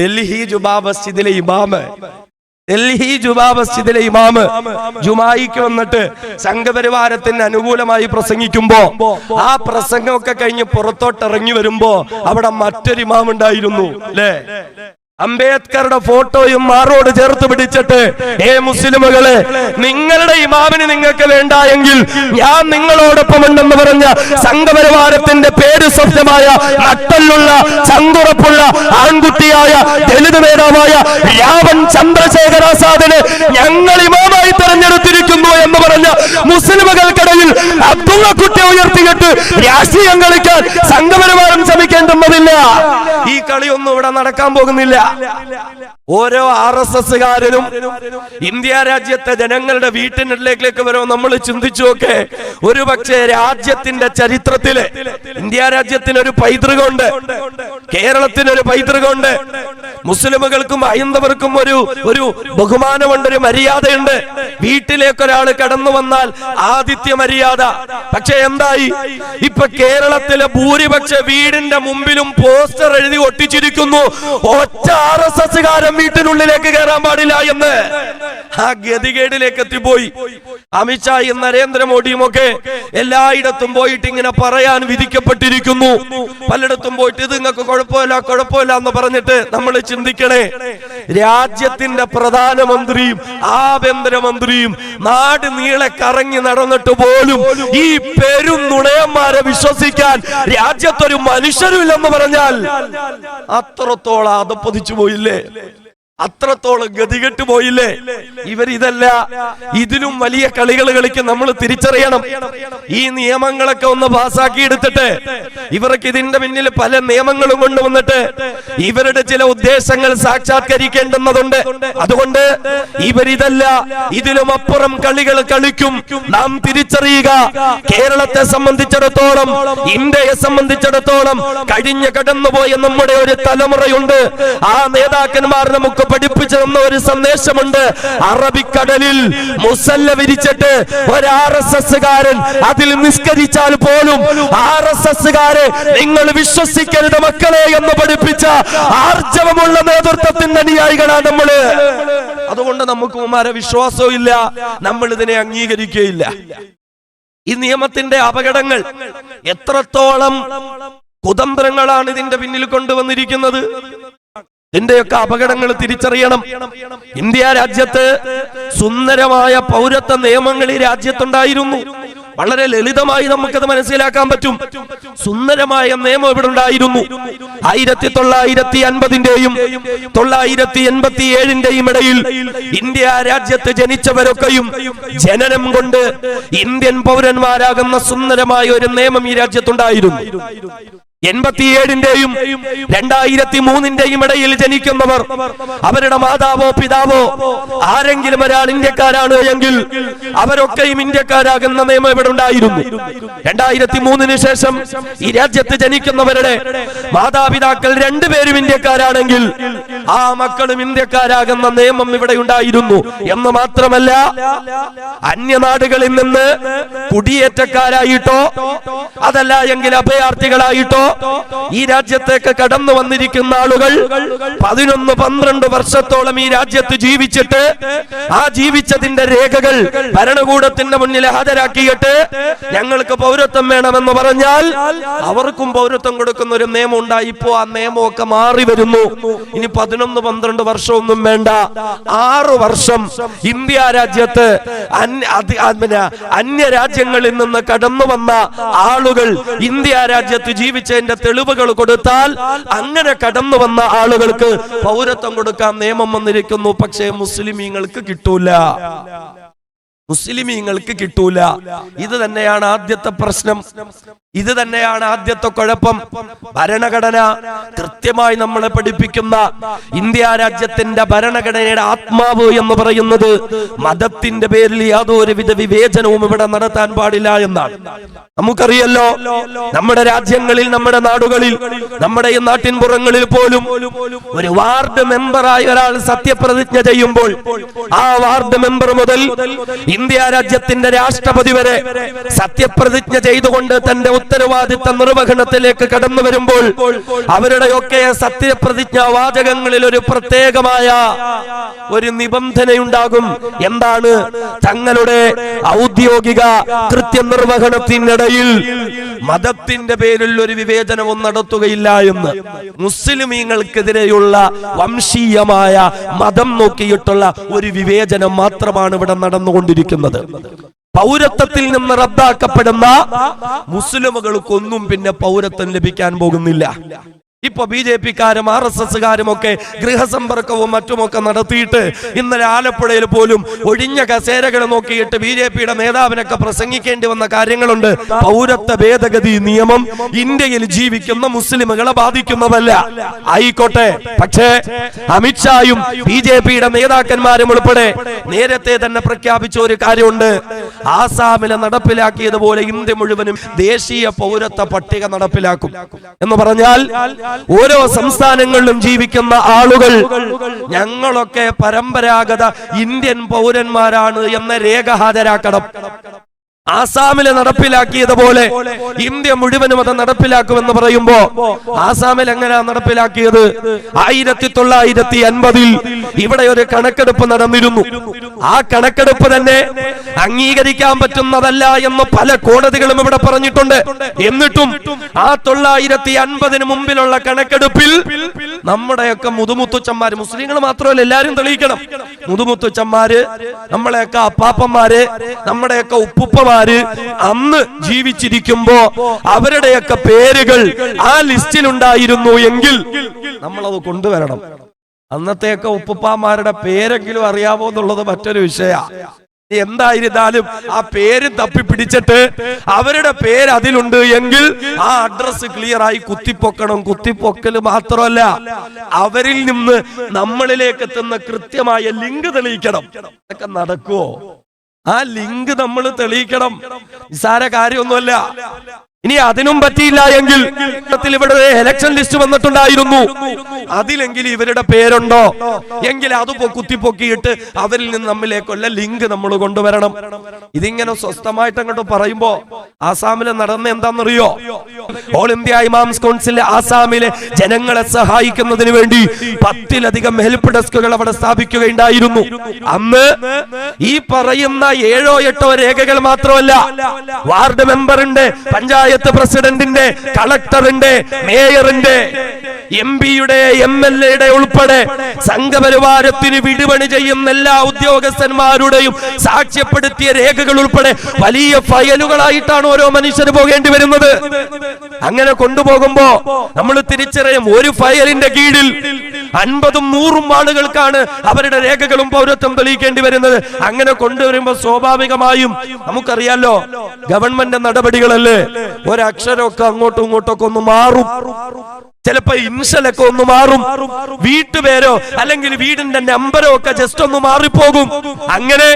ഡൽഹി ജുമാ മസ്ജിദിലെ ഇമാമ് ജുമായിക്ക് വന്നിട്ട് സംഘപരിവാരത്തിന് അനുകൂലമായി പ്രസംഗിക്കുമ്പോ ആ പ്രസംഗമൊക്കെ കഴിഞ്ഞ് പുറത്തോട്ടിറങ്ങി വരുമ്പോ അവിടെ മറ്റൊരു ഇമാം ഉണ്ടായിരുന്നു അല്ലേ? അംബേദ്കറുടെ ഫോട്ടോയും മാറോട് ചേർത്ത് പിടിച്ചിട്ട്, മുസ്ലിമുകളെ, നിങ്ങളുടെ ഇമാമിന് നിങ്ങൾക്ക് വേണ്ട എങ്കിൽ ഞാൻ നിങ്ങളോടൊപ്പം ഉണ്ടെന്ന് പറഞ്ഞ സംഘപരിവാരത്തിന്റെ പേര് സ്വപ്നമായ നട്ടലുള്ള ചങ്കുറപ്പുള്ള ആൺകുട്ടിയായ ദലിത് നേതാവായ രാവൺ ചന്ദ്രശേഖർ ആസാദിനെ ഞങ്ങൾ ഇമാമായി തെരഞ്ഞെടുത്തിരിക്കുന്നു എന്ന് പറഞ്ഞ മുസ്ലിമുകൾക്കിടയിൽ അബ്ദുള്ളക്കുട്ടി ഉയർത്തിയിട്ട് രാഷ്ട്രീയം കളിക്കാൻ സംഘപരിവാരം ശ്രമിക്കേണ്ടുന്നതില്ല. ഈ കളിയൊന്നും ഇവിടെ നടക്കാൻ പോകുന്നില്ല. ഓരോ RSSകാരനും ഇന്ത്യ രാജ്യത്തെ ജനങ്ങളുടെ വീട്ടിനുള്ളിലേക്ക് വരുമോ? നമ്മൾ ചിന്തിച്ചു നോക്കെ. ഒരു പക്ഷേ രാജ്യത്തിന്റെ ചരിത്രത്തില് ഇന്ത്യ രാജ്യത്തിനൊരു പൈതൃകമുണ്ട്, കേരളത്തിനൊരു പൈതൃകമുണ്ട്, മുസ്ലിമുകൾക്കും ഹൈന്ദവർക്കും ഒരു ബഹുമാനമുണ്ട്, ഒരു മര്യാദയുണ്ട്. വീട്ടിലേക്ക് ഒരാൾ കടന്നു വന്നാൽ ആതിഥ്യ മര്യാദ. പക്ഷെ എന്തായി? ഇപ്പൊ കേരളത്തിലെ ഭൂരിപക്ഷ വീടിന്റെ മുമ്പിലും പോസ്റ്റർ എഴുതി ഒട്ടിച്ചിരിക്കുന്നു, ഒറ്റ RSSകാരൻ വീട്ടിനുള്ളിലേക്ക് കയറാൻ പാടില്ല എന്ന്. ആ ഗതികേടിലേക്ക് എത്തിപ്പോയി. അമിത്ഷായും നരേന്ദ്രമോദിയും ഒക്കെ എല്ലായിടത്തും പോയിട്ട് ഇങ്ങനെ പറയാൻ വിധിക്കപ്പെട്ടിരിക്കുന്നു. പലയിടത്തും പോയിട്ട് ഇത് നിങ്ങൾക്ക് കുഴപ്പമില്ല എന്ന് പറഞ്ഞിട്ട് നമ്മൾ ചിന്തിക്കണേ, രാജ്യത്തിന്റെ പ്രധാനമന്ത്രിയും ആഭ്യന്തരമന്ത്രിയും നാട് നീളെ കറങ്ങി നടന്നിട്ട് പോലും ഈ പെരും നുണയന്മാരെ വിശ്വസിക്കാൻ രാജ്യത്തൊരു മനുഷ്യരുമില്ലെന്ന് പറഞ്ഞാൽ അത്രത്തോളം അതപ്പതിച്ചു പോയില്ലേ? അത്രത്തോളം ഗതികെട്ട് പോയില്ലേ? ഇവരിതല്ല, ഇതിലും വലിയ കളികൾ കളിക്കും. നമ്മൾ തിരിച്ചറിയണം. ഈ നിയമങ്ങളൊക്കെ ഒന്ന് പാസാക്കി എടുത്തിട്ട് ഇവർക്ക് ഇതിന്റെ പിന്നിൽ പല നിയമങ്ങളും കൊണ്ടുവന്നിട്ട് ഇവരുടെ ചില ഉദ്ദേശങ്ങൾ സാക്ഷാത്കരിക്കേണ്ടുന്നതുണ്ട്. അതുകൊണ്ട് ഇവരിതല്ല, ഇതിലും അപ്പുറം കളികൾ കളിക്കും. നാം തിരിച്ചറിയുക. കേരളത്തെ സംബന്ധിച്ചിടത്തോളം, ഇന്ത്യയെ സംബന്ധിച്ചിടത്തോളം കഴിഞ്ഞു കടന്നുപോയ നമ്മുടെ ഒരു തലമുറയുണ്ട്. ആ നേതാക്കന്മാർ നമുക്ക് പഠിപ്പിച്ചു തന്ന ഒരു സന്ദേശമുണ്ട്. അറബിക്കടലിൽ മുസല്ല വിരിച്ചിട്ട് ഒരു RSSകാരൻ അതിൽ നിസ്കരിച്ചാൽ പോലും RSSകാരെ നിങ്ങൾ വിശ്വസിക്കരുത് മക്കളെ എന്ന് പഠിപ്പിച്ച ആർജവമുള്ള നേതൃത്വത്തിന്റെ അനുയായികളാണ് നമ്മള്. അതുകൊണ്ട് നമുക്ക് ഉമ്മാരെ വിശ്വാസവും ഇല്ല, നമ്മൾ ഇതിനെ അംഗീകരിക്കുകയില്ല. ഈ നിയമത്തിന്റെ അപകടങ്ങൾ, എത്രത്തോളം കുതന്ത്രങ്ങളാണ് ഇതിന്റെ പിന്നിൽ കൊണ്ടുവന്നിരിക്കുന്നത്. ഇതിന്റെയൊക്കെ അപകടങ്ങൾ തിരിച്ചറിയണം. ഇന്ത്യ രാജ്യത്ത് സുന്ദരമായ പൗരത്വ നിയമങ്ങൾ ഈ രാജ്യത്തുണ്ടായിരുന്നു. വളരെ ലളിതമായി നമുക്കത് മനസ്സിലാക്കാൻ പറ്റും. സുന്ദരമായ നിയമം ഇവിടെ ഉണ്ടായിരുന്നു. 1950ന്റെയും 1987ന്റെയും ഇടയിൽ ഇന്ത്യ രാജ്യത്ത് ജനിച്ചവരൊക്കെയും ജനനം കൊണ്ട് ഇന്ത്യൻ പൗരന്മാരാകുന്ന സുന്ദരമായ ഒരു നിയമം ഈ രാജ്യത്തുണ്ടായിരുന്നു. 87ന്റെയും 2003ന്റെയും ഇടയിൽ ജനിക്കുന്നവർ, അവരുടെ മാതാവോ പിതാവോ ആരെങ്കിലും ഒരാൾ ഇന്ത്യക്കാരാണ് എങ്കിൽ അവരൊക്കെയും ഇന്ത്യക്കാരാകുന്ന നിയമം ഇവിടെ ഉണ്ടായിരുന്നു. 2003 ശേഷം ഈ രാജ്യത്ത് ജനിക്കുന്നവരുടെ മാതാപിതാക്കൾ രണ്ടുപേരും ഇന്ത്യക്കാരാണെങ്കിൽ ആ മക്കളും ഇന്ത്യക്കാരാകുന്ന നിയമം ഇവിടെ ഉണ്ടായിരുന്നു. എന്ന് മാത്രമല്ല, അന്യനാടുകളിൽ നിന്ന് കുടിയേറ്റക്കാരായിട്ടോ അതല്ല എങ്കിൽ അഭയാർത്ഥികളായിട്ടോ ഈ രാജ്യത്തേക്ക് കടന്നു വന്നിരിക്കുന്ന ആളുകൾ 11-12 വർഷത്തോളം ഈ രാജ്യത്ത് ജീവിച്ചിട്ട് ആ ജീവിച്ചതിന്റെ രേഖകൾ ഭരണകൂടത്തിന്റെ മുന്നിൽ ഹാജരാക്കിയിട്ട് ഞങ്ങൾക്ക് പൗരത്വം വേണമെന്ന് പറഞ്ഞാൽ അവർക്കും പൗരത്വം കൊടുക്കുന്ന ഒരു നിയമം ഉണ്ടായി. ഇപ്പോ ആ നിയമമൊക്കെ മാറി വരുന്നു. ഇനി 11-12 വർഷമൊന്നും വേണ്ട, 6 വർഷം ഇന്ത്യ രാജ്യത്ത് അന്യ രാജ്യങ്ങളിൽ നിന്ന് കടന്നു വന്ന ആളുകൾ ഇന്ത്യ രാജ്യത്ത് ജീവിച്ചതിന്റെ തെളിവുകൾ കൊടുത്താൽ അങ്ങനെ കടന്നു വന്ന ആളുകൾക്ക് പൗരത്വം കൊടുക്കാൻ നിയമം വന്നിരിക്കുന്നു. പക്ഷേ മുസ്ലിമീങ്ങൾക്ക് കിട്ടൂല. ഇത് തന്നെയാണ് ആദ്യത്തെ പ്രശ്നം, ഇത് തന്നെയാണ് ആദ്യത്തെ കുഴപ്പം. ഭരണഘടന കൃത്യമായി നമ്മളെ പഠിപ്പിക്കുന്ന ഇന്ത്യ രാജ്യത്തിന്റെ ഭരണഘടനയുടെ ആത്മാവ് എന്ന് പറയുന്നത് മതത്തിന്റെ പേരിൽ യാതൊരുവിധ വിവേചനവും ഇവിടെ നടത്താൻ പാടില്ല എന്നാണ്. നമുക്കറിയല്ലോ, നമ്മുടെ രാജ്യങ്ങളിൽ, നമ്മുടെ നാടുകളിൽ, നമ്മുടെ ഈ നാട്ടിൻപുറങ്ങളിൽ പോലും ഒരു വാർഡ് മെമ്പറായ ഒരാൾ സത്യപ്രതിജ്ഞ ചെയ്യുമ്പോൾ ആ വാർഡ് മെമ്പർ മുതൽ ഇന്ത്യ രാജ്യത്തിന്റെ രാഷ്ട്രപതി വരെ സത്യപ്രതിജ്ഞ ചെയ്തുകൊണ്ട് തന്റെ ഉത്തരവാദിത്ത നിർവഹണത്തിലേക്ക് കടന്നു വരുമ്പോൾ അവരുടെയൊക്കെ സത്യപ്രതിജ്ഞാ വാചകങ്ങളിൽ ഒരു പ്രത്യേകമായ ഒരു നിബന്ധനയുണ്ടാകും. എന്താണ്? തങ്ങളുടെ ഔദ്യോഗിക കൃത്യനിർവഹണത്തിനിടയിൽ മതത്തിന്റെ പേരിൽ ഒരു വിവേചനവും നടത്തുകയില്ല എന്ന്. മുസ്ലിമീങ്ങൾക്കെതിരെയുള്ള വംശീയമായ മതം നോക്കിയിട്ടുള്ള ഒരു വിവേചനം മാത്രമാണ് ഇവിടെ നടന്നുകൊണ്ടിരിക്കുന്നത്. പൗരത്വത്തിൽ നിന്ന് റദ്ദാക്കപ്പെടുന്ന മുസ്ലിമുകൾക്കൊന്നും പിന്നെ പൗരത്വം ലഭിക്കാൻ പോകുന്നില്ല. ഇപ്പൊ BJP-ക്കാരും RSS-കാരും ഒക്കെ ഗൃഹസമ്പർക്കവും മറ്റുമൊക്കെ നടത്തിയിട്ട് ഇന്നലെ ആലപ്പുഴയിൽ പോലും ഒഴിഞ്ഞ കസേരകൾ നോക്കിയിട്ട് BJP-യുടെ നേതാവിനൊക്കെ പ്രസംഗിക്കേണ്ടി വന്ന കാര്യങ്ങളുണ്ട്. പൗരത്വ ഭേദഗതി നിയമം ഇന്ത്യയിൽ ജീവിക്കുന്ന മുസ്ലിമുകളെ ബാധിക്കുന്നതല്ല. ആയിക്കോട്ടെ, പക്ഷേ അമിത്ഷായും BJP-യുടെ നേതാക്കന്മാരും ഉൾപ്പെടെ നേരത്തെ തന്നെ പ്രഖ്യാപിച്ച ഒരു കാര്യമുണ്ട്. ആസാമിലെ നടപ്പിലാക്കിയതുപോലെ ഇന്ത്യ മുഴുവനും ദേശീയ പൗരത്വ പട്ടിക നടപ്പിലാക്കും എന്ന് പറഞ്ഞാൽ ഓരോ സംസ്ഥാനങ്ങളിലും ജീവിക്കുന്ന ആളുകൾ ഞങ്ങളൊക്കെ പരമ്പരാഗത ഇന്ത്യൻ പൗരന്മാരാണ് എന്ന രേഖ ഹാജരാക്കണം. ആസാമില് നടപ്പിലാക്കിയതുപോലെ ഇന്ത്യ മുഴുവനും അത് നടപ്പിലാക്കുമെന്ന് പറയുമ്പോ ആസാമിൽ എങ്ങനെയാ നടപ്പിലാക്കിയത്? 1950-ൽ ഇവിടെ ഒരു കണക്കെടുപ്പ് നടന്നിരുന്നു. ആ കണക്കെടുപ്പ് തന്നെ അംഗീകരിക്കാൻ പറ്റുന്നതല്ല എന്ന് പല കോടതികളും ഇവിടെ പറഞ്ഞിട്ടുണ്ട്. എന്നിട്ടും ആ 950-ന് മുമ്പിലുള്ള കണക്കെടുപ്പിൽ നമ്മുടെയൊക്കെ മുതുമുത്തുച്ചന്മാര്, മുസ്ലിങ്ങൾ മാത്രമല്ല എല്ലാരും തെളിയിക്കണം, മുതുമുത്തുച്ചന്മാര്, നമ്മളെയൊക്കെ അപ്പാപ്പന്മാര്, നമ്മുടെയൊക്കെ ഉപ്പുപ്പമാര് അന്ന് ജീവിച്ചിരിക്കുമ്പോ അവരുടെയൊക്കെ പേരുകൾ ആ ലിസ്റ്റിൽ ഉണ്ടായിരുന്നു എങ്കിൽ നമ്മളത് കൊണ്ടുവരണം. അന്നത്തെയൊക്കെ ഉപ്പുപ്പാമാരുടെ പേരെങ്കിലും അറിയാമോ എന്നുള്ളത് മറ്റൊരു വിഷയമാണ്. എന്തായിരുന്നാലും ആ പേര് തപ്പിപ്പിടിച്ചിട്ട് അവരുടെ പേര് അതിലുണ്ട് എങ്കിൽ ആ അഡ്രസ് ക്ലിയർ ആയി കുത്തിപ്പൊക്കണം. കുത്തിപ്പൊക്കല് മാത്രമല്ല, അവരിൽ നിന്ന് നമ്മളിലേക്ക് എത്തുന്ന കൃത്യമായ ലിങ്ക് തെളിയിക്കണം. അതൊക്കെ നടക്കുവോ? ആ ലിങ്ക് നമ്മൾ തെളിയിക്കണം. നിസ്സാര കാര്യമൊന്നുമല്ല. ഇനി അതിനും പറ്റിയില്ല എങ്കിൽ ഇവിടെ ഇലക്ഷൻ ലിസ്റ്റ് വന്നിട്ടുണ്ടായിരുന്നു, അതിലെങ്കിൽ ഇവരുടെ പേരുണ്ടോ എങ്കിൽ അത് കുത്തിപ്പൊക്കിയിട്ട് അവരിൽ നിന്ന് നമ്മിലേക്കുള്ള ലിങ്ക് നമ്മൾ കൊണ്ടുവരണം. ഇതിങ്ങനെ സ്വസ്ഥമായിട്ട് അങ്ങോട്ട് പറയുമ്പോ ആസാമിൽ നടന്ന എന്താണെന്നറിയോ? ഓൾ ഇന്ത്യ ഇമാംസ് കൗൺസിൽ ആസാമിലെ ജനങ്ങളെ സഹായിക്കുന്നതിന് വേണ്ടി 10-ലധികം ഹെൽപ്പ് ഡെസ്കുകൾ അവിടെ സ്ഥാപിക്കുകയുണ്ടായിരുന്നു. അന്ന് ഈ പറയുന്ന 7-8 രേഖകൾ മാത്രമല്ല, വാർഡ് മെമ്പറിന്റെ, പഞ്ചായത്ത് പ്രസിഡന്റിന്റെ, കളക്ടറിന്റെ, മേയറിന്റെ, MP-യുടെ, MLA-യുടെ ഉൾപ്പെടെ സംഘപരിവാരത്തിന് വിടുപണി ചെയ്യുന്ന എല്ലാ ഉദ്യോഗസ്ഥന്മാരുടെയും സാക്ഷ്യപ്പെടുത്തിയ രേഖകൾ ഉൾപ്പെടെ വലിയ ഫയലുകളായിട്ടാണ് ഓരോ മനുഷ്യന് പോകേണ്ടി വരുന്നത്. അങ്ങനെ കൊണ്ടുപോകുമ്പോ നമ്മൾ തിരിച്ചറിയും, ഒരു ഫയലിന്റെ കീഴിൽ 50-100 ആളുകൾക്കാണ് അവരുടെ രേഖകളും പൗരത്വം തെളിയിക്കേണ്ടി വരുന്നത്. അങ്ങനെ കൊണ്ടുവരുമ്പോ സ്വാഭാവികമായും നമുക്കറിയാലോ, ഗവൺമെന്റ് നടപടികളല്ലേ, ഒരക്ഷരമൊക്കെ അങ്ങോട്ടും ഇങ്ങോട്ടൊക്കെ ഒന്ന് മാറും, ചിലപ്പോ ഇൻഷലൊക്കെ ഒന്ന് മാറും, വീട്ടുപേരോ അല്ലെങ്കിൽ വീടിന്റെ നമ്പരോ ഒക്കെ ജസ്റ്റ് ഒന്ന് മാറിപ്പോകും. അങ്ങനെ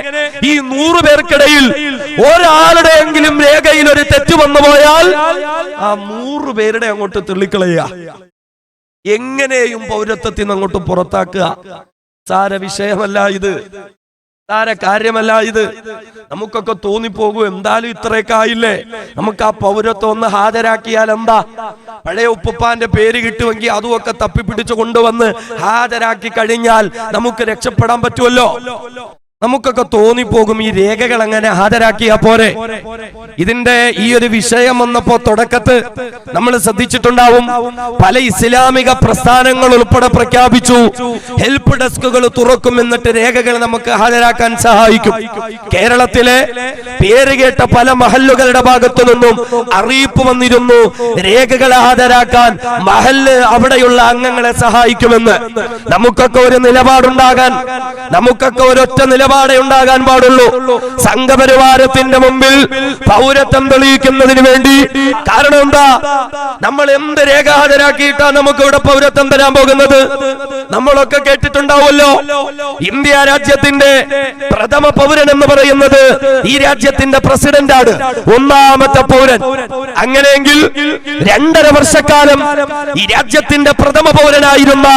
ഈ 100 പേർക്കിടയിൽ ഒരാളുടെയെങ്കിലും രേഖയിൽ ഒരു തെറ്റ് വന്നു പോയാൽ ആ 100 പേരുടെ അങ്ങോട്ട് തെളിക്കളയുക, എങ്ങനെയും പൗരത്വത്തിൽ നിന്ന് അങ്ങോട്ട് പുറത്താക്കുക. സാര വിഷയമല്ല ഇത്, സാര കാര്യമല്ല ഇത്. നമുക്കൊക്കെ തോന്നിപ്പോകും, എന്തായാലും ഇത്രയൊക്കെ ആയില്ലേ, നമുക്ക് ആ പൗരത്വം ഒന്ന് ഹാജരാക്കിയാൽ എന്താ? പഴയ ഉപ്പുപ്പാന്റെ പേര് കിട്ടുമെങ്കിൽ അതുമൊക്കെ തപ്പിപ്പിടിച്ചു കൊണ്ടുവന്ന് ഹാജരാക്കി കഴിഞ്ഞാൽ നമുക്ക് രക്ഷപ്പെടാൻ പറ്റുമല്ലോ. നമുക്കൊക്കെ തോന്നിപ്പോകും, ഈ രേഖകൾ അങ്ങനെ ഹാജരാക്കിയാ പോരെ. ഇതിന്റെ ഈ ഒരു വിഷയം വന്നപ്പോ തുടക്കത്ത് നമ്മൾ ശ്രദ്ധിച്ചിട്ടുണ്ടാവും, പല ഇസ്ലാമിക പ്രസ്ഥാനങ്ങൾ ഉൾപ്പെടെ പ്രഖ്യാപിച്ചു ഹെൽപ്പ് ഡെസ്കുകൾ തുറക്കും, എന്നിട്ട് രേഖകൾ നമുക്ക് ഹാജരാക്കാൻ സഹായിക്കും. കേരളത്തിലെ പേരുകേട്ട പല മഹല്ലുകളുടെ ഭാഗത്തു നിന്നും അറിയിപ്പ് വന്നിരുന്നു, രേഖകൾ ഹാജരാക്കാൻ മഹല്ല് അവിടെയുള്ള അംഗങ്ങളെ സഹായിക്കുമെന്ന്. നമുക്കൊക്കെ ഒരു നിലപാടുണ്ടാകാൻ, നമുക്കൊക്കെ ഒരൊറ്റ നിലപാടേ ഉണ്ടാകാൻ പാടുള്ളൂ. സംഘപരിവാരത്തിന്റെ മുമ്പിൽ പൗരത്വം തെളിയിക്കുന്നതിന് വേണ്ടി. കാരണം എന്താ? നമ്മൾ എന്ത് രേഖ ഹാജരാക്കിയിട്ടാ നമുക്ക് ഇവിടെ പൗരത്വം തരാൻ പോകുന്നത്? നമ്മളൊക്കെ കേട്ടിട്ടുണ്ടാവുമല്ലോ, ഇന്ത്യ രാജ്യത്തിന്റെ പ്രഥമ പൗരൻ എന്ന് പറയുന്നത് ഈ രാജ്യത്തിന്റെ പ്രസിഡന്റാണ്, ഒന്നാമത്തെ പൗരൻ. അങ്ങനെയെങ്കിൽ 2.5 വർഷക്കാലം ഈ രാജ്യത്തിന്റെ പ്രഥമ പൗരനായിരുന്ന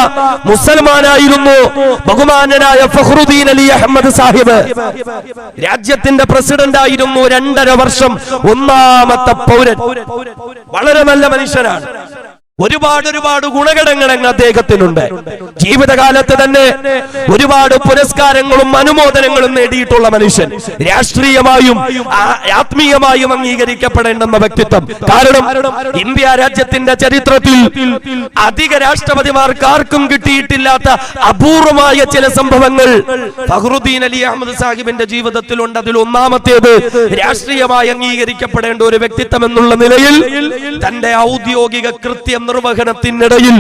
മുസൽമാനായിരുന്നു ബഹുമാന്യനായ ഫഖ്റുദ്ദീൻ അലി അഹമ്മദ് സാഹിബ് രാജ്യത്തിന്റെ പ്രസിഡന്റ് ആയിരുന്നു 2.5 വർഷം. ഒന്നാമത്തെ പൗരൻ. വളരെ നല്ല മനുഷ്യനാണ്. ഒരുപാട് ഗുണഗണങ്ങൾ അദ്ദേഹത്തിനുണ്ട്. ജീവിതകാലത്ത് തന്നെ ഒരുപാട് പുരസ്കാരങ്ങളും അനുമോദനങ്ങളും നേടിയിട്ടുള്ള മനുഷ്യൻ. രാഷ്ട്രീയമായും ആത്മീയമായും അംഗീകരിക്കപ്പെടേണ്ടുന്ന വ്യക്തിത്വം. കാരണം ഇന്ത്യ രാജ്യത്തിന്റെ ചരിത്രത്തിൽ അധിക രാഷ്ട്രപതിമാർക്ക് ആർക്കും കിട്ടിയിട്ടില്ലാത്ത അപൂർവമായ ചില സംഭവങ്ങൾ ഫഖ്റുദ്ദീൻ അലി അഹമ്മദ് സാഹിബിന്റെ ജീവിതത്തിലുണ്ട്. അതിൽ ഒന്നാമത്തേത് രാഷ്ട്രീയമായി അംഗീകരിക്കപ്പെടേണ്ട ഒരു വ്യക്തിത്വം എന്നുള്ള നിലയിൽ തന്റെ ഔദ്യോഗിക കൃത്യം നിർവഹണത്തിനിടയിൽ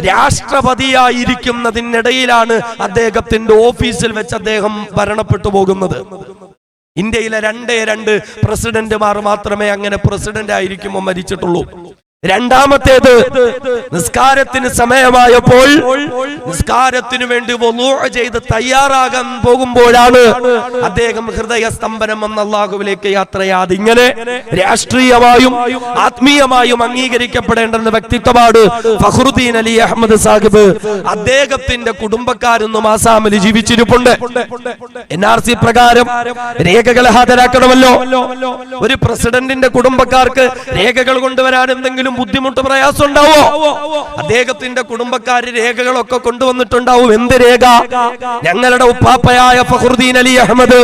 രാഷ്ട്രപതിയായിരിക്കുന്നതിനിടയിലാണ് അദ്ദേഹത്തിന്റെ ഓഫീസിൽ വെച്ച് അദ്ദേഹം മരണപ്പെട്ടു പോകുന്നത്. ഇന്ത്യയിലെ 2 പ്രസിഡന്റുമാർ മാത്രമേ അങ്ങനെ പ്രസിഡന്റ് ആയിരിക്കുമ്പോൾ മരിച്ചിട്ടുള്ളൂ. രണ്ടാമത്തേത് നിസ്കാരത്തിന് സമയമായപ്പോൾ നിസ്കാരത്തിനു വേണ്ടി വുളൂ ചെയ്ത് തയ്യാറാകാൻ പോകുമ്പോഴാണ് അദ്ദേഹം ഹൃദയസ്തംഭനം വന്ന അല്ലാഹുവിലേക്ക് യാത്രയാത്. ഇങ്ങനെ രാഷ്ട്രീയമായും ആത്മീയമായും അംഗീകരിക്കപ്പെടേണ്ടുന്ന വ്യക്തിത്വമാണ് ഫഖ്റുദ്ദീൻ അലി അഹമ്മദ് സാഹിബ്. അദ്ദേഹത്തിന്റെ കുടുംബക്കാരൊന്നും ആസാമിൽ ജീവിച്ചിരിപ്പുണ്ട്. NRC പ്രകാരം രേഖകൾ ഹാജരാക്കണമല്ലോ. ഒരു പ്രസിഡന്റിന്റെ കുടുംബക്കാർക്ക് രേഖകൾ കൊണ്ടുവരാൻ എന്തെങ്കിലും ബുദ്ധിമുട്ട് പ്രയാസം ഉണ്ടാവോ? അദ്ദേഹത്തിന്റെ കുടുംബക്കാര് രേഖകളൊക്കെ കൊണ്ടുവന്നിട്ടുണ്ടാവും. എന്ത് രേഖ? ഞങ്ങളുടെ ഉപ്പാപ്പയായ ഫഖ്റുദ്ദീൻ അലി അഹമ്മദ്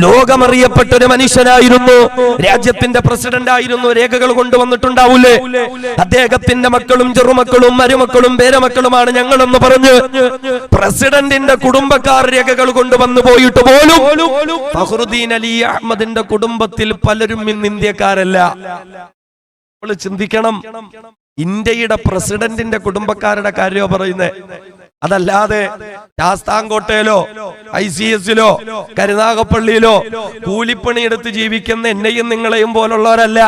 ലോകമറിയപ്പെട്ട ഒരു മനുഷ്യനായിരുന്നു, രാജ്യത്തിന്റെ പ്രസിഡന്റ് ആയിരുന്നു. രേഖകൾ കൊണ്ടുവന്നിട്ടുണ്ടാവൂലേ? അദ്ദേഹത്തിന്റെ മക്കളും ചെറുമക്കളും മരുമക്കളും പേരമക്കളുമാണ് ഞങ്ങളെന്ന് പറഞ്ഞ് പ്രസിഡന്റിന്റെ കുടുംബക്കാർ രേഖകൾ കൊണ്ടുവന്നു പോയിട്ട് പോലും ഫഖ്റുദ്ദീൻ അലി അഹമ്മദിന്റെ കുടുംബത്തിൽ പലരും ഇന്ന് ഇന്ത്യക്കാരല്ല. ചിന്തിക്കണം, ഇന്ത്യയുടെ പ്രസിഡന്റിന്റെ കുടുംബക്കാരുടെ കാര്യമോ പറയുന്നേ. അതല്ലാതെ ശാസ്താംകോട്ടയിലോ ICSലോ കരുനാഗപ്പള്ളിയിലോ കൂലിപ്പണി എടുത്ത് ജീവിക്കുന്ന എന്നെയും നിങ്ങളെയും പോലുള്ളവരല്ല.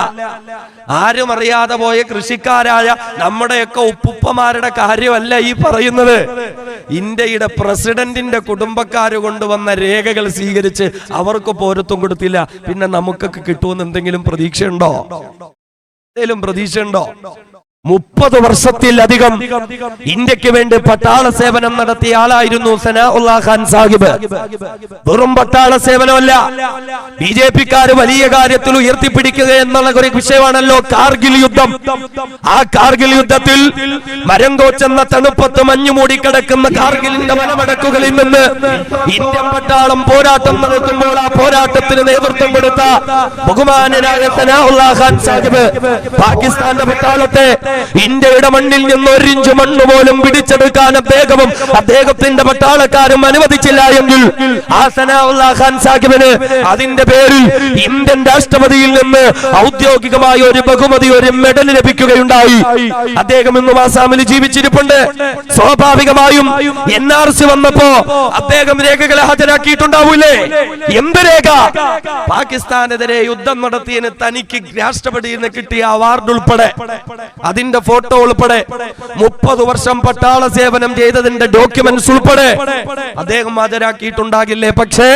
ആരും അറിയാതെ പോയ കൃഷിക്കാരായ നമ്മുടെയൊക്കെ ഉപ്പുപ്പമാരുടെ കാര്യമല്ല ഈ പറയുന്നത്. ഇന്ത്യയുടെ പ്രസിഡന്റിന്റെ കുടുംബക്കാര് കൊണ്ടുവന്ന രേഖകൾ സ്വീകരിച്ച് അവർക്ക് പൗരത്വം കൊടുത്തില്ല. പിന്നെ നമുക്കൊക്കെ കിട്ടുമെന്ന് എന്തെങ്കിലും പ്രതീക്ഷയുണ്ടോ? പ്രതീക്ഷയുണ്ടോ? 30 വർഷത്തിലധികം ഇന്ത്യക്ക് വേണ്ടി പട്ടാള സേവനം നടത്തിയ ആളായിരുന്നു സനാഉല്ലാ ഖാൻ സാഹിബ്. വെറും പട്ടാള സേവനമല്ല, BJPക്കാര് വലിയ കാര്യത്തിൽ ഉയർത്തിപ്പിടിക്കുക എന്നുള്ള ഒരു വിഷയമാണല്ലോ കാർഗിൽ യുദ്ധം. ആ കാർഗിൽ യുദ്ധത്തിൽ മരം കോച്ചെന്ന തണുപ്പത്ത് മഞ്ഞു മൂടിക്കിടക്കുന്ന കാർഗിലിന്റെ വനമടക്കുകളിൽ നിന്ന് ഇന്ത്യൻ പട്ടാളം പോരാട്ടം നടത്തുമ്പോൾ ആ പോരാട്ടത്തിന് നേതൃത്വം കൊടുത്ത ബഹുമാനനായ സനാഉല്ലാ ഖാൻ സാഹിബ് പാകിസ്ഥാന്റെ പട്ടാളത്തെ ഇന്ത്യയുടെ മണ്ണിൽ നിന്ന് 1 ഇഞ്ച് മണ്ണ് പോലും പിടിച്ചെടുക്കാൻ അദ്ദേഹവും അദ്ദേഹത്തിന്റെ പട്ടാളക്കാരും അനുവദിച്ചില്ല എങ്കിൽ ആ സനാഉല്ലാ ഖാൻ സാഹിബിന് അതിന്റെ പേരിൽ ഇന്ത്യൻ രാഷ്ട്രപതിയിൽ നിന്ന് ഔദ്യോഗികമായ ഒരു ബഹുമതി, ഒരു മെഡൽ ലഭിക്കുകയുണ്ടായി. അദ്ദേഹം ഇന്നും ആസാമിൽ ജീവിച്ചിരിപ്പുണ്ട്. സ്വാഭാവികമായും NRC വന്നപ്പോ അദ്ദേഹം രേഖകളെ ഹാജരാക്കിയിട്ടുണ്ടാവൂലേ? എന്ത് രേഖ? പാകിസ്ഥാനെതിരെ യുദ്ധം നടത്തിയതിന് തനിക്ക് രാഷ്ട്രപതിയിൽ നിന്ന് കിട്ടിയ അവാർഡ് ഉൾപ്പെടെ, അതിന്റെ ഫോട്ടോ ഉൾപ്പെടെ, 30 വർഷം പട്ടാള സേവനം ചെയ്തതിന്റെ ഡോക്യുമെന്റ്സ് ഉൾപ്പെടെ അദ്ദേഹം ഹാജരാക്കിയിട്ടുണ്ടാകില്ലേ? പക്ഷേ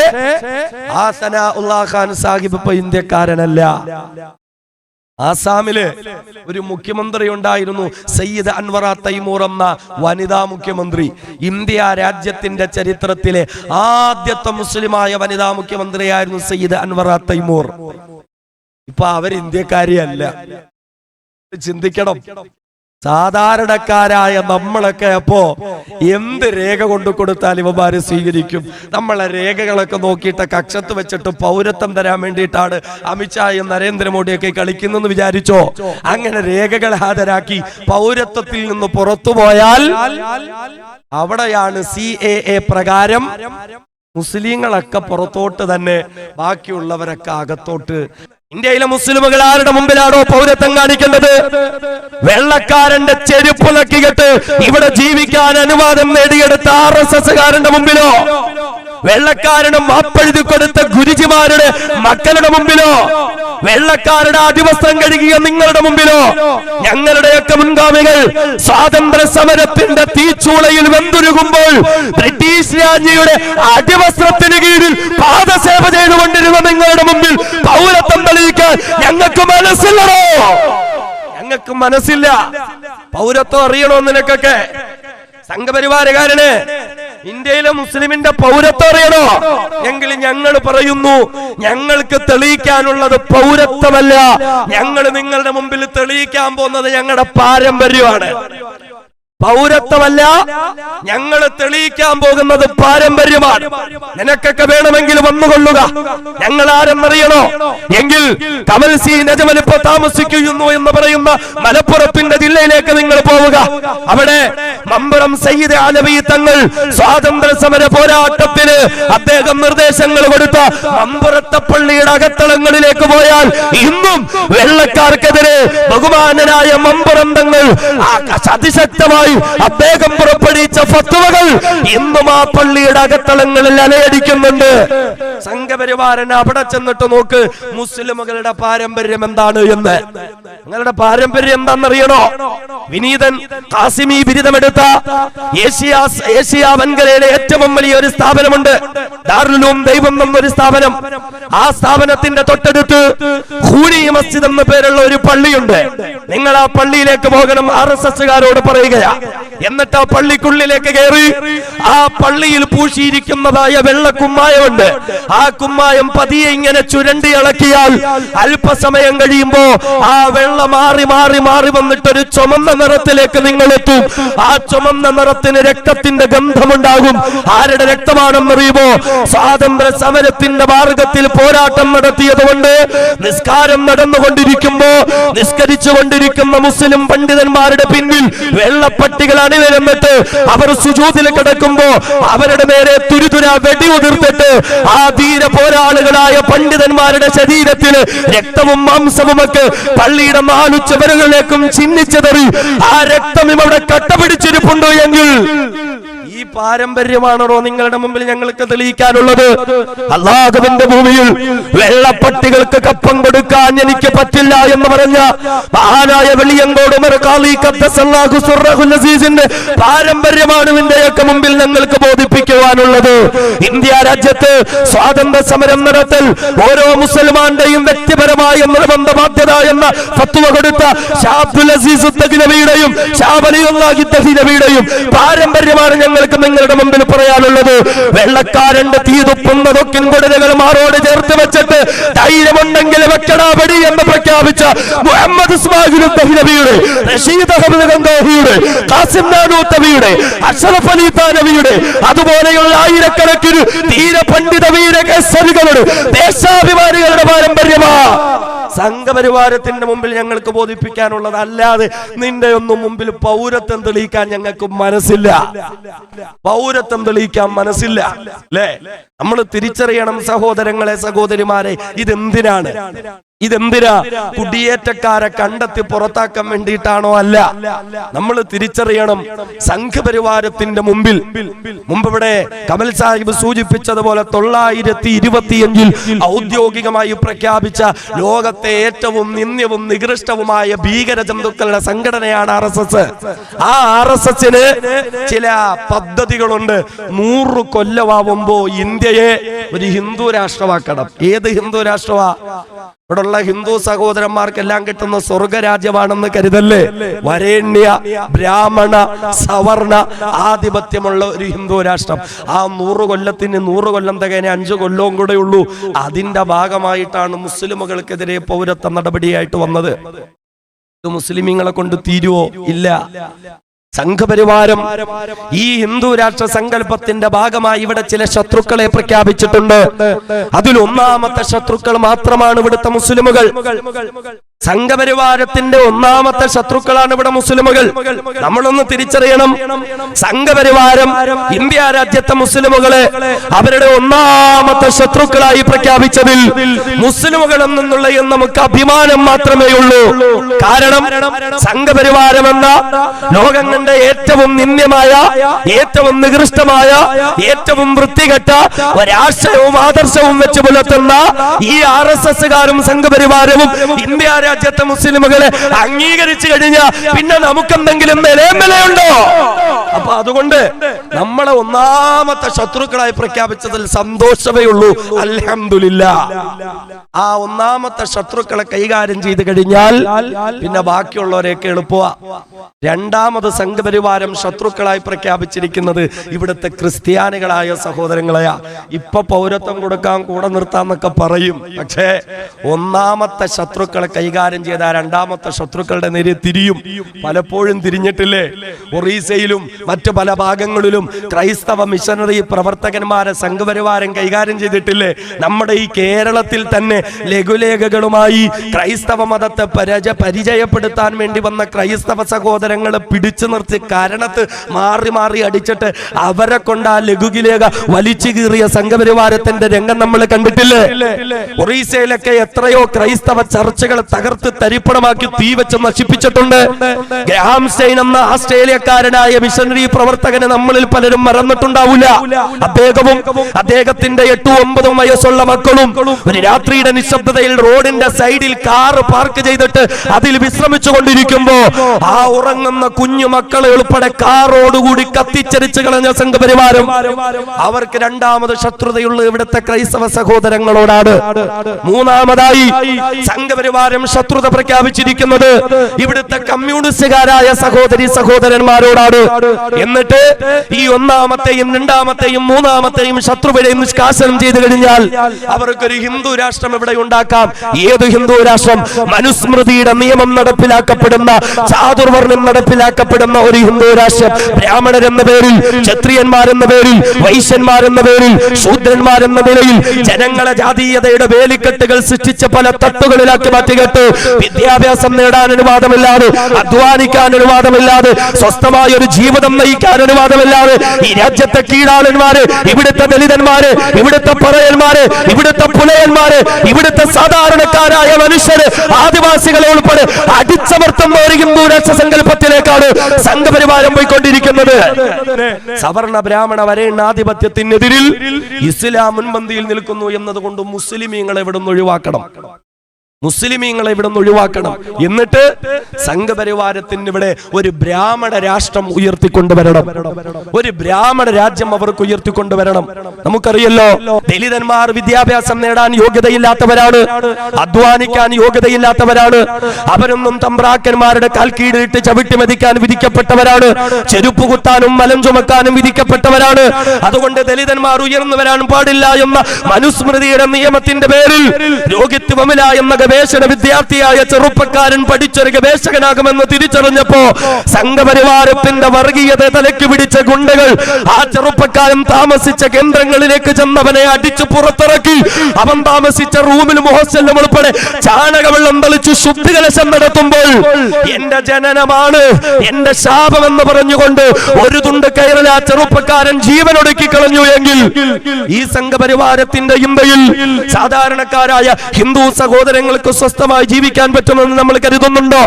ആ സനാഉല്ലാ ഖാൻ സാഹിബ് ഇപ്പൊ ഇന്ത്യക്കാരനല്ല. ആസാമില് ഒരു മുഖ്യമന്ത്രി ഉണ്ടായിരുന്നു, സയ്യിദ് അൻവറ തൈമൂർ എന്ന വനിതാ മുഖ്യമന്ത്രി. ഇന്ത്യ രാജ്യത്തിന്റെ ചരിത്രത്തിലെ ആദ്യത്തെ മുസ്ലിമായ വനിതാ മുഖ്യമന്ത്രിയായിരുന്നു സയ്യിദ് അൻവറ തൈമൂർ. ഇപ്പൊ അവർ ഇന്ത്യക്കാരിയല്ല. ചിന്തിക്കണം, സാധാരണക്കാരായ നമ്മളൊക്കെ അപ്പോ എന്ത് രേഖ കൊണ്ടു കൊടുത്താൽ ഇവന്മാര് സ്വീകരിക്കും? നമ്മളെ രേഖകളൊക്കെ നോക്കിയിട്ട് കക്ഷത്ത് വെച്ചിട്ട് പൗരത്വം തരാൻ വേണ്ടിയിട്ടാണ് അമിത്ഷായും നരേന്ദ്രമോദിയൊക്കെ കളിക്കുന്നെന്ന് വിചാരിച്ചോ? അങ്ങനെ രേഖകൾ ഹാജരാക്കി പൗരത്വത്തിൽ നിന്ന് പുറത്തുപോയാൽ അവിടെയാണ് CAA പ്രകാരം മുസ്ലിങ്ങളൊക്കെ പുറത്തോട്ട് തന്നെ, ബാക്കിയുള്ളവരൊക്കെ അകത്തോട്ട്. ഇന്ത്യയിലെ മുസ്ലിമുകൾ ആരുടെ മുമ്പിലാണോ പൗരത്വം കാണിക്കേണ്ടത്? വെള്ളക്കാരന്റെ ചെരുപ്പ് നക്കിയിട്ട് ഇവിടെ ജീവിക്കാൻ അനുവാദം നേടിയെടുത്ത RSSകാരന്റെ മുമ്പിലോ, വെള്ളക്കാരന് മാപ്പെഴുതി കൊടുത്ത ഗുരുജിമാരുടെ മക്കളുടെ മുമ്പിലോ, വെള്ളക്കാരുടെ അടിവസ്ത്രം കഴുകിയ നിങ്ങളുടെ മുമ്പിലോ? ഞങ്ങളുടെയൊക്കെ മുൻഗാമികൾ സ്വാതന്ത്ര്യ സമരത്തിന്റെ തീച്ചൂളയിൽ വെന്തുരുകുമ്പോൾ ബ്രിട്ടീഷ് രാജ്ഞിയുടെ അടിവസ്ത്രത്തിന് കീഴിൽ പാദസേവ ചെയ്തുകൊണ്ടിരുന്ന നിങ്ങളുടെ മുമ്പിൽ പൗരത്വം തെളിയിക്കാൻ ഞങ്ങൾക്ക് മനസ്സില്ലടോ? ഞങ്ങൾക്ക് മനസ്സില്ല. പൗരത്വം അറിയണോ നിനക്കൊക്കെ? സംഘപരിവാരകാരന് ഇന്ത്യയിലെ മുസ്ലിമിന്റെ പൗരത്വം അറിയണോ എങ്കിൽ ഞങ്ങൾ പറയുന്നു, ഞങ്ങൾക്ക് തെളിയിക്കാനുള്ളത് പൗരത്വമല്ല, ഞങ്ങൾ നിങ്ങളുടെ മുമ്പിൽ തെളിയിക്കാൻ പോകുന്നത് ഞങ്ങളുടെ പാരമ്പര്യമാണ്. പൗരത്വമല്ല, ഞങ്ങൾ തെളിയിക്കാൻ പോകുന്നത് പാരമ്പര്യമാണ്. നിനക്കൊക്കെ വേണമെങ്കിൽ വന്നുകൊള്ളുക, ഞങ്ങൾ ആരെന്നറിയണോ എങ്കിൽ കമൽ സി നജമൽ ഇപ്പോ താമസിക്കുന്നു എന്ന് പറയുന്ന മലപ്പുറത്തിന്റെ ജില്ലയിലേക്ക് നിങ്ങൾ പോവുക. അവിടെ മമ്പുറം സയ്യിദ് അലവി തങ്ങൾ സ്വാതന്ത്ര്യ സമര പോരാട്ടത്തിന് അദ്ദേഹം നിർദ്ദേശങ്ങൾ കൊടുത്ത മമ്പുറത്തെ പള്ളിയുടെ അകത്തളങ്ങളിലേക്ക് പോയാൽ ഇന്നും വെള്ളക്കാർക്കെതിരെ ബഹുമാനനായ മമ്പുറം തങ്ങൾ അതിശക്തമായി അദ്ദേഹം പുറപ്പെടുവിച്ച ഫത്വകൾ ഇന്നും ആ പള്ളിയുടെ അകത്തളങ്ങളിൽ അലയടിക്കുന്നുണ്ട്. സംഘപരിവാരൻ അവിടെ ചെന്നിട്ട് നോക്ക് മുസ്ലിമുകളുടെ പാരമ്പര്യം എന്താണ് എന്ന്. നിങ്ങളുടെ പാരമ്പര്യം എന്താണെന്നറിയണോ? വിനീതൻ ഖാസിമി ബിരുദമെടുത്ത ഏഷ്യ വൻകരയിലെ ഏറ്റവും വലിയ ഒരു സ്ഥാപനമുണ്ട്, ദാറുൽ ദൈവം എന്നൊരു സ്ഥാപനം. ആ സ്ഥാപനത്തിന്റെ തൊട്ടടുത്ത് ഖൂനി മസ്ജിദ് എന്ന പേരുള്ള ഒരു പള്ളിയുണ്ട്. നിങ്ങൾ ആ പള്ളിയിലേക്ക് പോകണം, RSSകാരോട് പറയുകയാ. എന്നിട്ട് ആ പള്ളിക്കുള്ളിലേക്ക് കയറി ആ പള്ളിയിൽ പൂശിയിരിക്കുന്നതായ വെള്ള കുമ്മായമുണ്ട്. ആ കുമ്മായം പതിയെ ഇങ്ങനെ ചുരണ്ടി ഇളക്കിയാൽ അല്പസമയം കഴിയുമ്പോ ആ വെള്ള മാറി മാറി മാറി വന്നിട്ടൊരു ചുമന്ന നിറത്തിലേക്ക് നിങ്ങൾ എത്തും. ആ ചുമന്ന നിറത്തിന് രക്തത്തിന്റെ ഗന്ധമുണ്ടാകും. ആരുടെ രക്തമാണെന്നറിയുമോ? സ്വാതന്ത്ര്യ സമരത്തിന്റെ മാർഗത്തിൽ പോരാട്ടം നടത്തിയതുകൊണ്ട് നിസ്കാരം നടന്നുകൊണ്ടിരിക്കുമ്പോ നിസ്കരിച്ചു കൊണ്ടിരിക്കുന്ന മുസ്ലിം പണ്ഡിതന്മാരുടെ പിന്നിൽ വെള്ളപ്പട്ടികൾ അണിനിരന്നിട്ട് അവർ സുജൂദിൽ കിടക്കുമ്പോ അവരുടെ നേരെ തുരുതുര വെടിയുതിർത്തിട്ട് ആ ധീര പോരാളികളായ പണ്ഡിതന്മാരുടെ ശരീരത്തിൽ രക്തവും മാംസവുമൊക്കെ പള്ളിയുടെ 4 ചുവരുകളിലേക്കും ചിഹ്നിച്ചതെറി ആ രക്തം ഇവിടെ കട്ടപിടിച്ചിരിപ്പുണ്ടോ എങ്കിൽ ഈ പാരമ്പര്യമാണോ നിങ്ങളുടെ മുമ്പിൽ ഞങ്ങൾക്ക് തെളിയിക്കാനുള്ളത്? അല്ലാഹുവിന്റെ ഭൂമിയിൽ വെള്ളപ്പട്ടികൾക്ക് കപ്പം കൊടുക്കാൻ എനിക്ക് പറ്റില്ല എന്ന് പറഞ്ഞ മഹാനായ വെളിയങ്കോട് ഉമർ ഖാലി ഖദ്ദസല്ലാഹു സുർറഹുൽ അസീസിന്റെ പാരമ്പര്യമാണ് ഇന്ത്യയൊക്കെ മുമ്പിൽ ഞങ്ങൾക്ക് ബോധിപ്പിക്കുവാനുള്ളത്. ഇന്ത്യ രാജ്യത്ത് സ്വാതന്ത്ര്യ സമരം നടത്തൽ ഓരോ മുസൽമാന്റെയും വ്യക്തിപരമായ നിർബന്ധ ബാധ്യത എന്ന ഫത്വ കൊടുത്ത ഷാ അബ്ദുൽ അസീസ് ഉദ്ദഗ്നവിയുടെയും ഷാ വലിയുല്ലാഹി തഹീനവിയുടെയും പാരമ്പര്യമാണ് ഞങ്ങൾക്ക് നിങ്ങളുടെ മുമ്പിൽ പറയാനുള്ളത്. വെള്ളക്കാരന്റെ തീതുപ്പുന്ന തൊക്കിൻ കൊടുകൾ മാറോട് ചേർത്ത് വെച്ചിട്ട് ധൈര്യമുണ്ടെങ്കിൽ വെക്കടാപടി എന്ന് പ്രഖ്യാപിച്ച മുഹമ്മദ് ഇസ്മായിൽ തഹീനവിയുടെ, റഷീദ് അഹമ്മദ് ഗംഗോഹിയുടെ, ഖാസിം നാനൂത്തവിയുടെ, അഷ്റഫ് അലി താനവിയുടെ അതുപോലെയുള്ള ആയിരക്കണക്കിന് തീര പണ്ഡിത വീര കേസരികളുടെ ദേശാഭിമാനികളുടെ പാരമ്പര്യമാ സംഘപരിവാരത്തിന്റെ മുമ്പിൽ ഞങ്ങൾക്ക് ബോധിപ്പിക്കാനുള്ളത്. അല്ലാതെ നിന്റെ ഒന്നും മുമ്പിൽ പൗരത്വം തെളിയിക്കാൻ ഞങ്ങൾക്ക് മനസ്സില്ല. പൗരത്വം തെളിയിക്കാൻ മനസ്സില്ല അല്ലേ? നമ്മൾ തിരിച്ചറിയണം സഹോദരങ്ങളെ, സഹോദരിമാരെ, ഇതെന്തിനാണ്? കുടിയേറ്റക്കാരെ കണ്ടെത്തി പുറത്താക്കാൻ വേണ്ടിയിട്ടാണോ? അല്ല. നമ്മൾ തിരിച്ചറിയണം സംഘപരിവാരത്തിന്റെ മുമ്പ് ഇവിടെ കമൽ സാഹിബ് സൂചിപ്പിച്ചതുപോലെ 925 ഔദ്യോഗികമായി പ്രഖ്യാപിച്ച ലോകത്തെ ഏറ്റവും നിന്ദ്യവും നികൃഷ്ടവുമായ ഭീകര ജന്തുക്കളുടെ സംഘടനയാണ് RSS. ആ RSSന് ചില പദ്ധതികളുണ്ട്. 100 കൊല്ലമാവുമ്പോ ഇന്ത്യയെ ഒരു ഹിന്ദു രാഷ്ട്രമാക്കണം. ഏത് ഹിന്ദു രാഷ്ട്രമാ? ഇവിടെയുള്ള ഹിന്ദു സഹോദരന്മാർക്കെല്ലാം കിട്ടുന്ന സ്വർഗരാജ്യമാണെന്ന് കരുതല്ലേ? വരേണ്യ ബ്രാഹ്മണ സവർണ ആധിപത്യമുള്ള ഒരു ഹിന്ദു രാഷ്ട്രം. ആ 100 കൊല്ലത്തിന് 100 കൊല്ലം തികഞ്ഞ 5 കൊല്ലവും കൂടെ ഉള്ളൂ. അതിന്റെ ഭാഗമായിട്ടാണ് മുസ്ലിമുകൾക്കെതിരെ പൗരത്വ നടപടിയായിട്ട് വന്നത്. ഇത് മുസ്ലിമീങ്ങളെ കൊണ്ട് തീരുവോ? ഇല്ല. സംഘപരിവാരം ഈ ഹിന്ദു രാഷ്ട്ര സങ്കല്പത്തിന്റെ ഭാഗമായി ഇവിടെ ചില ശത്രുക്കളെ പ്രഖ്യാപിച്ചിട്ടുണ്ട്. അതിൽ ഒന്നാമത്തെ ശത്രുക്കൾ മാത്രമാണ് ഇവിടുത്തെ മുസ്ലിമുകൾ. സംഘപരിവാരത്തിന്റെ ഒന്നാമത്തെ ശത്രുക്കളാണ് ഇവിടെ മുസ്ലിമുകൾ. നമ്മളൊന്ന് തിരിച്ചറിയണം. സംഘപരിവാരം ഇന്ത്യ രാജ്യത്തെ മുസ്ലിമുകളെ അവരുടെ ഒന്നാമത്തെ ശത്രുക്കളായി പ്രഖ്യാപിച്ചതിൽ മുസ്ലിമുകൾ എന്നുള്ള നമുക്ക് അഭിമാനം മാത്രമേ ഉള്ളൂ. കാരണം സംഘപരിവാരം എന്ന ലോകം കണ്ട ഏറ്റവും നിന്ദ്യമായ, ഏറ്റവും നികൃഷ്ടമായ, ഏറ്റവും വൃത്തികെട്ട ഒരാശയവും ആദർശവും വെച്ച് പുലർത്തുന്ന ഈ RSSകാരും സംഘപരിവാരവും ഇന്ത്യ രാജ്യത്തെ മുസ്ലിമുകളെ അംഗീകരിച്ചു കഴിഞ്ഞാൽ പിന്നെ നമുക്കെന്തെങ്കിലും നിലയുണ്ടോ? അപ്പൊ അതുകൊണ്ട് നമ്മളെ ഒന്നാമത്തെ ശത്രുക്കളായി പ്രഖ്യാപിച്ചതിൽ സന്തോഷമേ ഉള്ളൂ. അൽഹംദുലില്ലാഹ്. ആ ഒന്നാമത്തെ ശത്രുക്കളെ കൈകാര്യം ചെയ്ത് കഴിഞ്ഞാൽ പിന്നെ ബാക്കിയുള്ളവരെയൊക്കെ എളുപ്പമാ. രണ്ടാമത് സംഘപരിവാരം ശത്രുക്കളായി പ്രഖ്യാപിച്ചിരിക്കുന്നത് ഇവിടുത്തെ ക്രിസ്ത്യാനികളായ സഹോദരങ്ങളെയാ. ഇപ്പൊ പൗരത്വം കൊടുക്കാൻ കൂടെ നിർത്താന്നൊക്കെ പറയും. പക്ഷേ ഒന്നാമത്തെ ശത്രുക്കളെ കൈകാര്യം ചെയ്ത രണ്ടാമത്തെ ശത്രുക്കളുടെ നേരെ തിരിയും. പലപ്പോഴും തിരിഞ്ഞിട്ടില്ലേ? ഒറീസയിലും മറ്റു പല ഭാഗങ്ങളിലും ക്രൈസ്തവ മിഷനറി പ്രവർത്തകന്മാരെ സംഘപരിവാരം കൈകാര്യം ചെയ്തിട്ടില്ലേ? നമ്മുടെ ഈ കേരളത്തിൽ തന്നെ ലഘുലേഖകളുമായി ക്രൈസ്തവ മതത്തെ പരിചയപ്പെടുത്താൻ വേണ്ടി വന്ന ക്രൈസ്തവ സഹോദരങ്ങളെ പിടിച്ചു നിർത്തി കരണത്ത് മാറി മാറി അടിച്ചിട്ട് അവരെ കൊണ്ട് ആ ലഘുലേഖ വലിച്ചു കീറിയ സംഘപരിവാരത്തിന്റെ രംഗം നമ്മൾ കണ്ടിട്ടില്ലേ? ഒറീസയിലൊക്കെ എത്രയോ ക്രൈസ്തവ ചർച്ചകൾ തകർത്ത് തരിപ്പണമാക്കി തീ വെച്ച് നശിപ്പിച്ചിട്ടുണ്ട്. ഗ്രഹാം സ്റ്റെയിൻ എന്ന ആസ്ട്രേലിയക്കാരനായ മിഷനറി പ്രവർത്തകനെ നമ്മളിൽ പലരും മറന്നിട്ടുണ്ടാവില്ല. അദ്ദേഹവും അദ്ദേഹത്തിന്റെ 8-9 വയസ്സുള്ള മക്കളും ഒരു രാത്രിയുടെ നിശബ്ദതയിൽ റോഡിന്റെ സൈഡിൽ കാറ് പാർക്ക് ചെയ്തിട്ട് അതിൽ വിശ്രമിച്ചു കൊണ്ടിരിക്കുമ്പോ ആ ഉറങ്ങുന്ന കുഞ്ഞു മക്കളെ ഉൾപ്പെടെ കാറോടുകൂടി കത്തിച്ചരിച്ചു കളഞ്ഞ സംഘപരിവാരം. അവർക്ക് രണ്ടാമത് ശത്രുതയുള്ള ഇവിടുത്തെ ക്രൈസ്തവ സഹോദരങ്ങളോടാണ്. മൂന്നാമതായി സംഘപരിവാരം ശത്രുത പ്രഖ്യാപിച്ചിരിക്കുന്നത് ഇവിടുത്തെ കമ്മ്യൂണിസ്റ്റുകാരായ സഹോദരി സഹോദരന്മാരോടാണ്. എന്നിട്ട് ഈ ഒന്നാമത്തെയും രണ്ടാമത്തെയും മൂന്നാമത്തെയും ശത്രുവിനെ നിഷ്കാസനം ചെയ്തു കഴിഞ്ഞാൽ അവർക്കൊരു ഹിന്ദു രാഷ്ട്രം ഇവിടെ ഉണ്ടാക്കാം. ഏത് ഹിന്ദു രാഷ്ട്രം? മനുസ്മൃതിയുടെ നിയമം നടപ്പിലാക്കപ്പെടുന്ന, ചാതുർവർണ്ണം നടപ്പിലാക്കപ്പെടുന്ന ഒരു ഹിന്ദു രാഷ്ട്രം. ബ്രാഹ്മണരെന്ന പേരിൽ, ക്ഷത്രിയന്മാരെന്ന പേരിൽ, വൈശ്യന്മാരെന്ന പേരിൽ, ശൂദ്രന്മാരെന്ന നിലയിൽ ജനങ്ങളെ ജാതീയതയുടെ വേലിക്കെട്ടുകൾ സൃഷ്ടിച്ച പല തട്ടുകളിലാക്കി മാറ്റികെട്ട് വിദ്യാഭ്യാസം നേടാൻ അനുവാദമില്ലാതെ, അധ്വാനിക്കാൻ അനുവാദമില്ലാതെ, സ്വസ്ഥമായ ഒരു ജീവിതം നയിക്കാൻ അനുവാദമില്ലാതെ ഈ രാജ്യത്തെ കീഴാളന്മാര്, ഇവിടുത്തെ ദലിതന്മാര്, ഇവിടുത്തെ പറയന്മാര്, ഇവിടുത്തെ പുലയന്മാര്, ഇവിടുത്തെ സാധാരണക്കാരായ മനുഷ്യര്, ആദിവാസികളെ ഉൾപ്പെടെ അടിച്ചമർത്തുന്ന ഒരു ഹിന്ദു രാഷ്ട്ര സങ്കല്പത്തിലേക്കാണ് സംഘപരിവാരം പോയിക്കൊണ്ടിരിക്കുന്നത്. സവർണ ബ്രാഹ്മണ വരേണ്ണാധിപത്യത്തിനെതിരിൽ ഇസ്ലാം മുൻപന്തിയിൽ നിൽക്കുന്നു എന്നതുകൊണ്ട് മുസ്ലിമീങ്ങളെ ഇവിടെ നിന്ന് ഒഴിവാക്കണം. മുസ്ലിമീങ്ങളെ ഇവിടെ നിന്ന് ഒഴിവാക്കണം. എന്നിട്ട് സംഘപരിവാരത്തിന് ഇവിടെ ഒരു ബ്രാഹ്മണ രാഷ്ട്രം ഉയർത്തിക്കൊണ്ടുവരണം. ഒരു ബ്രാഹ്മണ രാജ്യം അവർക്ക് ഉയർത്തിക്കൊണ്ടുവരണം. നമുക്കറിയല്ലോ, ദലിതന്മാർ വിദ്യാഭ്യാസം നേടാൻ യോഗ്യതയില്ലാത്തവരാണ്, അധ്വാനിക്കാൻ യോഗ്യതയില്ലാത്തവരാണ്. അവരൊന്നും തമ്പ്രാക്കന്മാരുടെ കാൽക്കീഴിട്ട് ചവിട്ടി മതിക്കാൻ വിധിക്കപ്പെട്ടവരാണ്. ചെരുപ്പ് കുത്താനും മലം ചുമക്കാനും വിധിക്കപ്പെട്ടവരാണ്. അതുകൊണ്ട് ദലിതന്മാർ ഉയർന്നു വരാൻ പാടില്ല എന്ന മനുസ്മൃതിയുടെ നിയമത്തിന്റെ പേരിൽ രോഹിത് വമില എന്ന ഗവേഷണ വിദ്യാർത്ഥിയായ ചെറുപ്പക്കാരൻ പഠിച്ചൊരു ഗവേഷകനാകുമെന്ന് തിരിച്ചറിഞ്ഞപ്പോ സംഘപരിവാരത്തിന്റെ വർഗീയത തലയ്ക്ക് പിടിച്ച ഗുണ്ടകൾ ആ ചെറുപ്പക്കാരൻ താമസിച്ച കേന്ദ്രങ്ങളിലേക്ക് ചെന്നവനെ അടിച്ചു പുറത്തിറക്കി. അവൻ താമസിച്ച റൂമിലും ഹോസ്റ്റലിലും ഉൾപ്പെടെ ചാണകവെള്ളം തളിച്ചു ശുദ്ധികലശം നടത്തുമ്പോൾ എന്റെ ജനനമാണ്, എന്റെ ശാപമെന്ന് പറഞ്ഞുകൊണ്ട് ഒരു തുണ്ട് കയറിൽ ആ ചെറുപ്പക്കാരൻ ജീവനൊടുക്കി കളഞ്ഞു എങ്കിൽ ഈ സംഘപരിവാരത്തിന്റെ ഇന്ത്യയിൽ സാധാരണക്കാരായ ഹിന്ദു സഹോദരങ്ങൾ സ്വസ്ഥമായി ജീവിക്കാൻ പറ്റുമെന്ന് നമ്മൾ കരുതുന്നുണ്ടോ?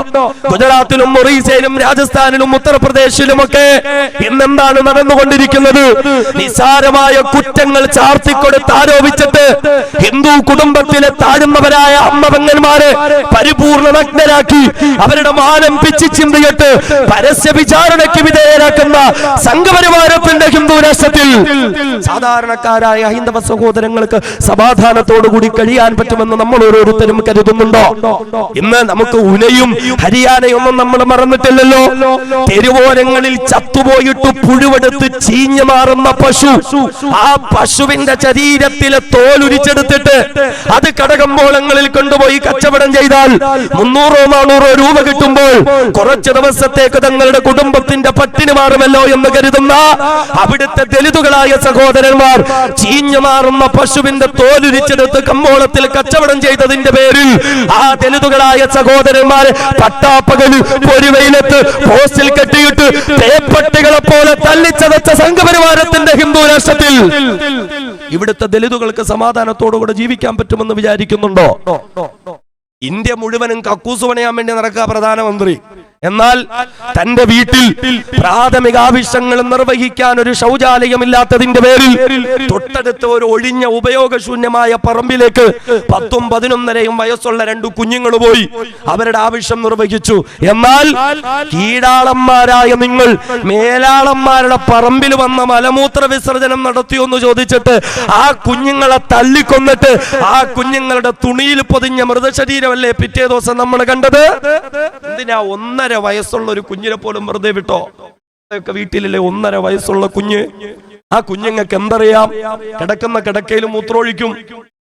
ഗുജറാത്തിലും ഒറീസയിലും രാജസ്ഥാനിലും ഉത്തർപ്രദേശിലും ഒക്കെ ഇന്നെന്താണ് നടന്നുകൊണ്ടിരിക്കുന്നത്? നിസാരമായ കുറ്റങ്ങൾ ചാർത്തിക്കൊടുത്ത് ആരോപിച്ചിട്ട് ഹിന്ദു കുടുംബത്തിലെ താഴ്ന്നവരായ അമ്മപെങ്ങന്മാരെ പരിപൂർണ നഗ്നരാക്കി അവരുടെ മാനം പിച്ചി ചിന്തിയിട്ട് പരസ്യ വിചാരണയ്ക്ക് വിധേയരാക്കുന്ന സംഘപരിവാരത്തിന്റെ ഹിന്ദു രാഷ്ട്രത്തിൽ സാധാരണക്കാരായ ഹൈന്ദവ സഹോദരങ്ങൾക്ക് സമാധാനത്തോടുകൂടി കഴിയാൻ പറ്റുമെന്ന് നമ്മൾ ഓരോരുത്തരും കരുതുന്നുണ്ടോ? ഇന്ന് നമുക്ക് ഉനയും ഹരിയാനയൊന്നും നമ്മൾ മറന്നിട്ടില്ലല്ലോ. തെരുവോരങ്ങളിൽ ചത്തുപോയിട്ട് പുഴുവെടുത്ത് ചീഞ്ഞു മാറുന്ന പശു, ആ പശുവിന്റെ ശരീരത്തിലെ തോലുരിച്ചെടുത്തിട്ട് അത് കടകമ്പോളങ്ങളിൽ കൊണ്ടുപോയി കച്ചവടം ചെയ്താൽ 300-400 രൂപ കിട്ടുമ്പോൾ കുറച്ച് ദിവസത്തേക്ക് തങ്ങളുടെ കുടുംബത്തിന്റെ പട്ടിണി മാറുമല്ലോ എന്ന് കരുതുന്ന അവിടുത്തെ ദലിതുകളായ സഹോദരന്മാർ ചീഞ്ഞു മാറുന്ന പശുവിന്റെ തോലുരിച്ചെടുത്ത് കമ്പോളത്തിൽ കച്ചവടം ചെയ്തതിന്റെ പേരിൽ ആ ദലിതുകളായ സഹോദരന്മാരെ പട്ടാപ്പകല് പൊരുവയിലെത്ത് പോസ്റ്റിൽ കെട്ടിയിട്ട് തേപ്പട്ടികളെ പോലെ തല്ലിച്ചതച്ച സംഘപരിവാരത്തിന്റെ ഹിന്ദു രാഷ്ട്രത്തിൽ ഇവിടുത്തെ ദലിതുകൾക്ക് സമാധാനത്തോടുകൂടെ ജീവിക്കാൻ പറ്റുമെന്ന് വിചാരിക്കുന്നുണ്ടോ? ഇന്ത്യ മുഴുവനും കക്കൂസ് പണിയാൻ വേണ്ടി നടക്കുക പ്രധാനമന്ത്രി. എന്നാൽ തന്റെ വീട്ടിൽ പ്രാഥമിക ആവശ്യങ്ങൾ നിർവഹിക്കാൻ ഒരു ശൗചാലയമില്ലാത്തതിന്റെ പേരിൽ തൊട്ടടുത്ത ഒരു ഒഴിഞ്ഞ ഉപയോഗശൂന്യമായ പറമ്പിലേക്ക് 10ഉം 11 വയസ്സുള്ള 2 കുഞ്ഞുങ്ങൾ പോയി അവരുടെ ആവശ്യം നിർവഹിച്ചു. എന്നാൽ കീഴാളന്മാരായ നിങ്ങൾ മേലാളന്മാരുടെ പറമ്പിൽ വന്ന മലമൂത്ര വിസർജനം നടത്തിയോന്ന് ചോദിച്ചിട്ട് ആ കുഞ്ഞുങ്ങളെ തല്ലിക്കൊന്നിട്ട് ആ കുഞ്ഞുങ്ങളുടെ തുണിയിൽ പൊതിഞ്ഞ മൃതശരീരമല്ലേ പിറ്റേ ദിവസം നമ്മൾ കണ്ടത്? എന്തിനാ 1.5 വയസ്സുള്ള ഒരു കുഞ്ഞിനെ പോലും വെറുതെ വിട്ടോ? വീട്ടിലല്ലേ 1.5 വയസ്സുള്ള കുഞ്ഞ്. ആ കുഞ്ഞുങ്ങൾക്ക് എന്തറിയാം? കിടക്കുന്ന കിടക്കയിൽ മൂത്രമൊഴിക്കും,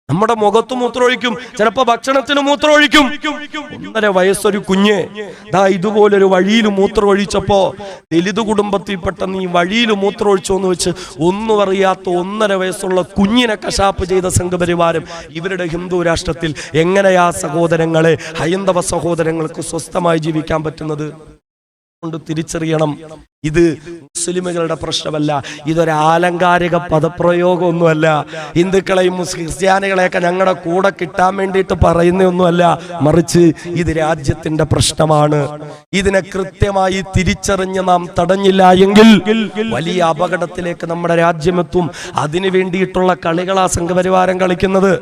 നമ്മുടെ മുഖത്ത് മൂത്രമൊഴിക്കും, ചിലപ്പോ ഭക്ഷണത്തിന് മൂത്രമൊഴിക്കും. 1.5 വയസ്സൊരു കുഞ്ഞ് ദാ ഇതുപോലൊരു വഴിയിൽ മൂത്രമൊഴിച്ചപ്പോ ദലിത് കുടുംബത്തിൽപ്പെട്ട നീ വഴിയിൽ മൂത്രമൊഴിച്ചോന്ന് വെച്ച് ഒന്നും അറിയാത്ത 1.5 വയസ്സുള്ള കുഞ്ഞിനെ കശാപ്പ് ചെയ്ത സംഘപരിവാരം ഇവരുടെ ഹിന്ദു രാഷ്ട്രത്തിൽ എങ്ങനെയാ സഹോദരങ്ങളെ, ഹൈന്ദവ സഹോദരങ്ങൾക്ക് സ്വസ്ഥമായി ജീവിക്കാൻ പറ്റുന്നത്? കൊണ്ട് തിരിച്ചറിയണം, ഇത് മുസ്ലിമുകളുടെ പ്രശ്നമല്ല, ഇതൊരു ആലങ്കാരിക പദപ്രയോഗമൊന്നുമല്ല. ഹിന്ദുക്കളെയും ക്രിസ്ത്യാനികളെയൊക്കെ ഞങ്ങളുടെ കൂടെ കിട്ടാൻ വേണ്ടിയിട്ട് പറയുന്നൊന്നുമല്ല, മറിച്ച് ഇത് രാജ്യത്തിന്റെ പ്രശ്നമാണ്. ഇതിനെ കൃത്യമായി തിരിച്ചറിഞ്ഞ് നാം തടഞ്ഞില്ല എങ്കിൽ വലിയ അപകടത്തിലേക്ക് നമ്മുടെ രാജ്യമെത്തും. അതിനു വേണ്ടിയിട്ടുള്ള കളികളാ സംഘപരിവാരം കളിക്കുന്നത്.